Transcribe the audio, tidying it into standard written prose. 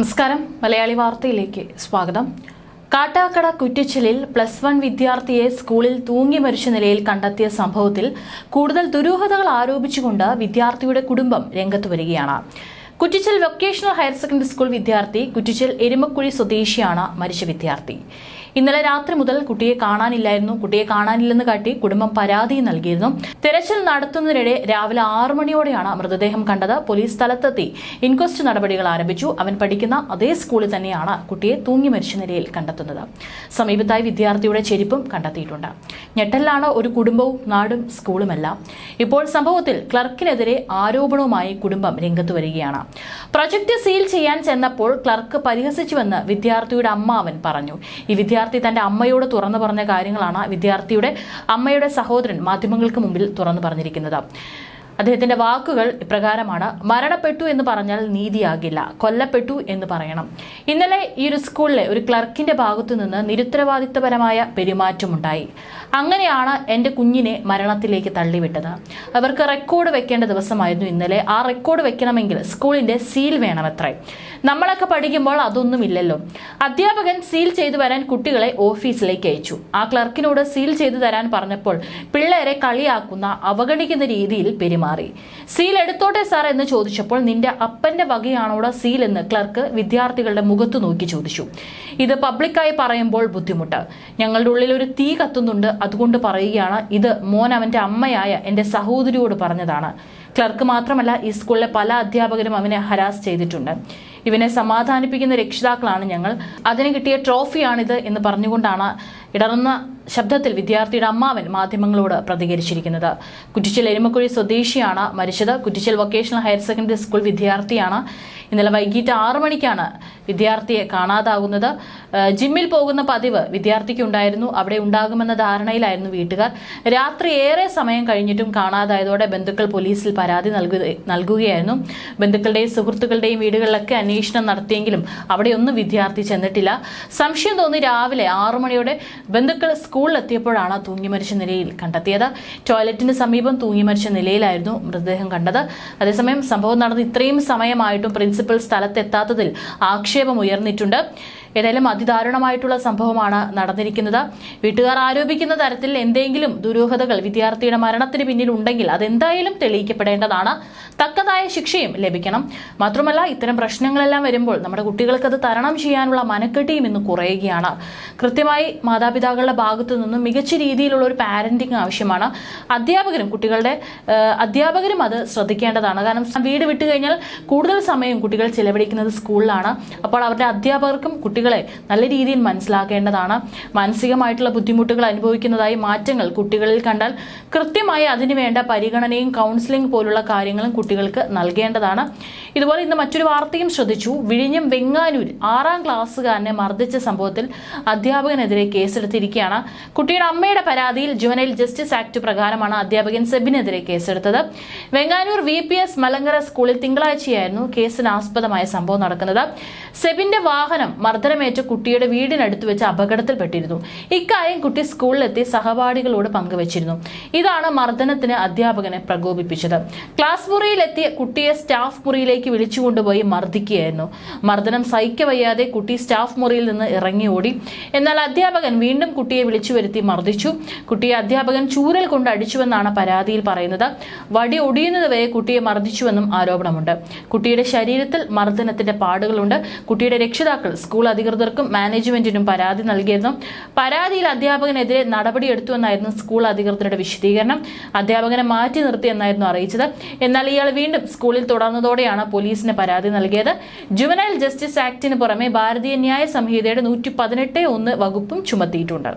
നമസ്കാരം. മലയാളി വാർത്തയിലേക്ക് സ്വാഗതം. കാട്ടാക്കട കുറ്റിച്ചിലിൽ +1 വിദ്യാർത്ഥിയെ സ്കൂളിൽ തൂങ്ങി മരിച്ച നിലയിൽ കണ്ടെത്തിയ സംഭവത്തിൽ കൂടുതൽ ദുരൂഹതകൾ ആരോപിച്ചുകൊണ്ട് വിദ്യാർത്ഥിയുടെ കുടുംബം രംഗത്തു വരികയാണ്. കുറ്റിച്ചിൽ വൊക്കേഷണൽ ഹയർ സെക്കൻഡറി സ്കൂൾ വിദ്യാർത്ഥി കുറ്റിച്ചിൽ എരുമക്കുഴി സ്വദേശിയാണ് മരിച്ച വിദ്യാർത്ഥി. ഇന്നലെ രാത്രി മുതൽ കുട്ടിയെ കാണാനില്ലെന്ന് കാട്ടി കുടുംബം പരാതി നൽകിയിരുന്നു. തെരച്ചിൽ നടത്തുന്നതിനിടെ രാവിലെ 6 മണിയോടെയാണ് മൃതദേഹം കണ്ടത്. പോലീസ് സ്ഥലത്തെത്തി ഇൻക്വസ്റ്റ് നടപടികൾ ആരംഭിച്ചു. അവൻ പഠിക്കുന്ന അതേ സ്കൂളിൽ തന്നെയാണ് കുട്ടിയെ തൂങ്ങി മരിച്ച നിലയിൽ കണ്ടെത്തുന്നത്. സമീപത്തായി വിദ്യാർത്ഥിയുടെ ചെരുപ്പും കണ്ടെത്തിയിട്ടുണ്ട്. ഞെട്ടലിലാണ് ഒരു കുടുംബവും നാടും സ്കൂളുമെല്ലാം. ഇപ്പോൾ സംഭവത്തിൽ ക്ലർക്കിനെതിരെ ആരോപണവുമായി കുടുംബം രംഗത്ത് വരികയാണ്. പ്രൊജക്ട് സീൽ ചെയ്യാൻ ചെന്നപ്പോൾ ക്ലർക്ക് പരിഹസിച്ചുവെന്ന് വിദ്യാർത്ഥിയുടെ അമ്മാവൻ പറഞ്ഞു. ഈ വിദ്യാർത്ഥി തന്റെ അമ്മയോട് തുറന്നു പറഞ്ഞ കാര്യങ്ങളാണ് വിദ്യാർത്ഥിയുടെ അമ്മയുടെ സഹോദരൻ മാധ്യമങ്ങൾക്ക് മുമ്പിൽ തുറന്നു പറഞ്ഞിരിക്കുന്നത്. അദ്ദേഹത്തിന്റെ വാക്കുകൾ ഇപ്രകാരമാണ്: മരണപ്പെട്ടു എന്ന് പറഞ്ഞാൽ നീതിയാകില്ല, കൊല്ലപ്പെട്ടു എന്ന് പറയണം. ഇന്നലെ ഈ ഒരു സ്കൂളിലെ ഒരു ക്ലർക്കിന്റെ ഭാഗത്തു നിന്ന് നിരുത്തരവാദിത്തപരമായ പെരുമാറ്റമുണ്ടായി. അങ്ങനെയാണ് എൻ്റെ കുഞ്ഞിനെ മരണത്തിലേക്ക് തള്ളിവിട്ടത്. അവർക്ക് റെക്കോർഡ് വെക്കേണ്ട ദിവസമായിരുന്നു ഇന്നലെ. ആ റെക്കോർഡ് വെക്കണമെങ്കിൽ സ്കൂളിന്റെ സീൽ വേണമത്രേ. നമ്മളൊക്കെ പഠിക്കുമ്പോൾ അതൊന്നുമില്ലല്ലോ. അധ്യാപകൻ സീൽ ചെയ്തു വരാൻ കുട്ടികളെ ഓഫീസിലേക്ക് അയച്ചു. ആ ക്ലർക്കിനോട് സീൽ ചെയ്തു തരാൻ പറഞ്ഞപ്പോൾ പിള്ളേരെ കളിയാക്കുന്ന, അവഗണിക്കുന്ന രീതിയിൽ പെരുമാറി. സീൽ എടുത്തോട്ടെ സാർ എന്ന് ചോദിച്ചപ്പോൾ നിന്റെ അപ്പന്റെ വകയാണോടെ സീൽ എന്ന് ക്ലർക്ക് വിദ്യാർത്ഥികളുടെ മുഖത്തു നോക്കി ചോദിച്ചു. ഇത് പബ്ലിക്കായി പറയുമ്പോൾ ബുദ്ധിമുട്ട്. ഞങ്ങളുടെ ഉള്ളിൽ ഒരു തീ കത്തുന്നുണ്ട്, അതുകൊണ്ട് പറയുകയാണ്. ഇത് മോൻ അവന്റെ അമ്മയായ എൻ്റെ സഹോദരിയോട് പറഞ്ഞതാണ്. ക്ലർക്ക് മാത്രമല്ല, ഈ സ്കൂളിലെ പല അധ്യാപകരും അവനെ ഹരാസ് ചെയ്തിട്ടുണ്ട്. ഇവനെ സമാധാനിപ്പിക്കുന്ന രക്ഷിതാക്കളാണ് ഞങ്ങൾ. അതിന് കിട്ടിയ ട്രോഫിയാണിത് എന്ന് പറഞ്ഞുകൊണ്ടാണ് ഇടറുന്ന ശബ്ദത്തിൽ വിദ്യാർത്ഥിയുടെ അമ്മാവൻ മാധ്യമങ്ങളോട് പ്രതികരിച്ചിരിക്കുന്നത്. കുറ്റിച്ചിൽ എരുമക്കുഴി സ്വദേശിയാണ് മരിച്ചത്. കുറ്റിച്ചിൽ വൊക്കേഷണൽ ഹയർ സെക്കൻഡറി സ്കൂൾ വിദ്യാർത്ഥിയാണ്. ഇന്നലെ വൈകിട്ട് 6 മണിക്കാണ് വിദ്യാർത്ഥിയെ കാണാതാകുന്നത്. ജിമ്മിൽ പോകുന്ന പതിവ് വിദ്യാർത്ഥിക്ക് ഉണ്ടായിരുന്നു. അവിടെ ഉണ്ടാകുമെന്ന ധാരണയിലായിരുന്നു വീട്ടുകാർ. രാത്രി ഏറെ സമയം കഴിഞ്ഞിട്ടും കാണാതായതോടെ ബന്ധുക്കൾ പോലീസിൽ പരാതി നൽകുകയായിരുന്നു. ബന്ധുക്കളുടെയും സുഹൃത്തുക്കളുടെയും വീടുകളിലൊക്കെ അന്വേഷണം നടത്തിയെങ്കിലും അവിടെയൊന്നും വിദ്യാർത്ഥി ചെന്നിട്ടില്ല. സംശയം തോന്നി രാവിലെ 6 മണിയോടെ ബന്ധുക്കൾ സ്കൂളിലെത്തിയപ്പോഴാണ് തൂങ്ങിമരിച്ച നിലയിൽ കണ്ടെത്തിയത്. ടോയ്ലറ്റിന് സമീപം തൂങ്ങിമരിച്ച നിലയിലായിരുന്നു മൃതദേഹം കണ്ടത്. അതേസമയം സംഭവം നടന്ന് ഇത്രയും സമയമായിട്ടും പ്രിൻസിപ്പൽ സ്ഥലത്തെത്താത്തതിൽ ആക്ഷേപം ഉയർന്നിട്ടുണ്ട്. ഏതായാലും അതിദാരുണമായിട്ടുള്ള സംഭവമാണ് നടന്നിരിക്കുന്നത്. വീട്ടുകാർ ആരോപിക്കുന്ന തരത്തിൽ എന്തെങ്കിലും ദുരൂഹതകൾ വിദ്യാർത്ഥിയുടെ മരണത്തിന് പിന്നിൽ ഉണ്ടെങ്കിൽ അതെന്തായാലും തെളിയിക്കപ്പെടേണ്ടതാണ്. തക്കതായ ശിക്ഷയും ലഭിക്കണം. മാത്രമല്ല, ഇത്തരം പ്രശ്നങ്ങളെല്ലാം വരുമ്പോൾ നമ്മുടെ കുട്ടികൾക്ക് അത് തരണം ചെയ്യാനുള്ള മനക്കെട്ടിയും ഇന്ന് കുറയുകയാണ്. കൃത്യമായി മാതാപിതാക്കളുടെ ഭാഗത്തു നിന്നും മികച്ച രീതിയിലുള്ള ഒരു പാരന്റിങ് ആവശ്യമാണ്. അധ്യാപകരും അത് ശ്രദ്ധിക്കേണ്ടതാണ്. കാരണം വീട് വിട്ടു കഴിഞ്ഞാൽ കൂടുതൽ സമയം കുട്ടികൾ ചിലവഴിക്കുന്നത് സ്കൂളിലാണ്. അപ്പോൾ അവരുടെ അധ്യാപകർക്കും കുട്ടികളെ നല്ല രീതിയിൽ മനസ്സിലാക്കേണ്ടതാണ്. മാനസികമായിട്ടുള്ള ബുദ്ധിമുട്ടുകൾ അനുഭവിക്കുന്നതായി മാറ്റങ്ങൾ കുട്ടികളിൽ കണ്ടാൽ കൃത്യമായി അതിനുവേണ്ട പരിഗണനയും കൗൺസിലിംഗ് പോലുള്ള കാര്യങ്ങളും കുട്ടികൾക്ക് നൽകേണ്ടതാണ്. ഇതുപോലെ ഇന്ന് മറ്റൊരു വാർത്തയും ശ്രദ്ധിച്ചു. വിഴിഞ്ഞം വെങ്ങാനൂർ 6ാം ക്ലാസ്സുകാരനെ മർദ്ദിച്ച സംഭവത്തിൽ അധ്യാപകനെതിരെ കേസെടുത്തിരിക്കുകയാണ്. കുട്ടിയുടെ അമ്മയുടെ പരാതിയിൽ ജുവനൈൽ ജസ്റ്റിസ് ആക്ട് പ്രകാരമാണ് അധ്യാപകൻ സെബിനെതിരെ കേസെടുത്തത്. വെങ്ങാനൂർ VPS മലങ്കര സ്കൂളിൽ തിങ്കളാഴ്ചയായിരുന്നു കേസിനാസ്പദമായ സംഭവം നടക്കുന്നത്. സെബിന്റെ വാഹനം മർദ്ദനമേറ്റ കുട്ടിയുടെ വീടിനടുത്ത് വെച്ച് അപകടത്തിൽപ്പെട്ടിരുന്നു. ഇക്കാര്യം കുട്ടി സ്കൂളിലെത്തി സഹപാഠികളോട് പങ്കുവച്ചിരുന്നു. ഇതാണ് മർദ്ദനത്തിന് അധ്യാപകനെ പ്രകോപിപ്പിച്ചത്. ക്ലാസ് മുറിയിലെത്തിയ കുട്ടിയെ സ്റ്റാഫ് മുറിയിലേക്ക് വിളിച്ചുകൊണ്ടുപോയി മർദ്ദിക്കുകയായിരുന്നു. മർദ്ദനം സഹിക്കവയ്യാതെ കുട്ടി സ്റ്റാഫ് മുറിയിൽ നിന്ന് ഇറങ്ങി ഓടി. എന്നാൽ അധ്യാപകൻ വീണ്ടും കുട്ടിയെ വിളിച്ചു വരുത്തി മർദ്ദിച്ചു. കുട്ടിയെ അധ്യാപകൻ ചൂരൽ കൊണ്ട് അടിച്ചുവെന്നാണ് പരാതിയിൽ പറയുന്നത്. വടി ഒടിയുന്നതുവരെ കുട്ടിയെ മർദ്ദിച്ചുവെന്നും ആരോപണമുണ്ട്. കുട്ടിയുടെ ശരീരത്തിൽ മർദ്ദനത്തിന്റെ പാടുകളുണ്ട്. കുട്ടിയുടെ രക്ഷിതാക്കൾ സ്കൂൾ അധികൃതർക്കും മാനേജ്മെന്റിനും പരാതി നൽകിയിരുന്നു. പരാതിയിൽ അധ്യാപകനെതിരെ നടപടിയെടുത്തുവെന്നായിരുന്നു സ്കൂൾ അധികൃതരുടെ വിശദീകരണം. അധ്യാപകനെ മാറ്റി നിർത്തിയെന്നായിരുന്നു അറിയിച്ചത്. എന്നാൽ ഇയാൾ വീണ്ടും സ്കൂളിൽ തുടർന്നതോടെയാണ് പോലീസിന് പരാതി നൽകിയത്. ജുവനൈൽ ജസ്റ്റിസ് ആക്ടിന് പുറമെ ഭാരതീയ ന്യായ സംഹിതയുടെ 118(1) വകുപ്പും ചുമത്തിയിട്ടുണ്ട്.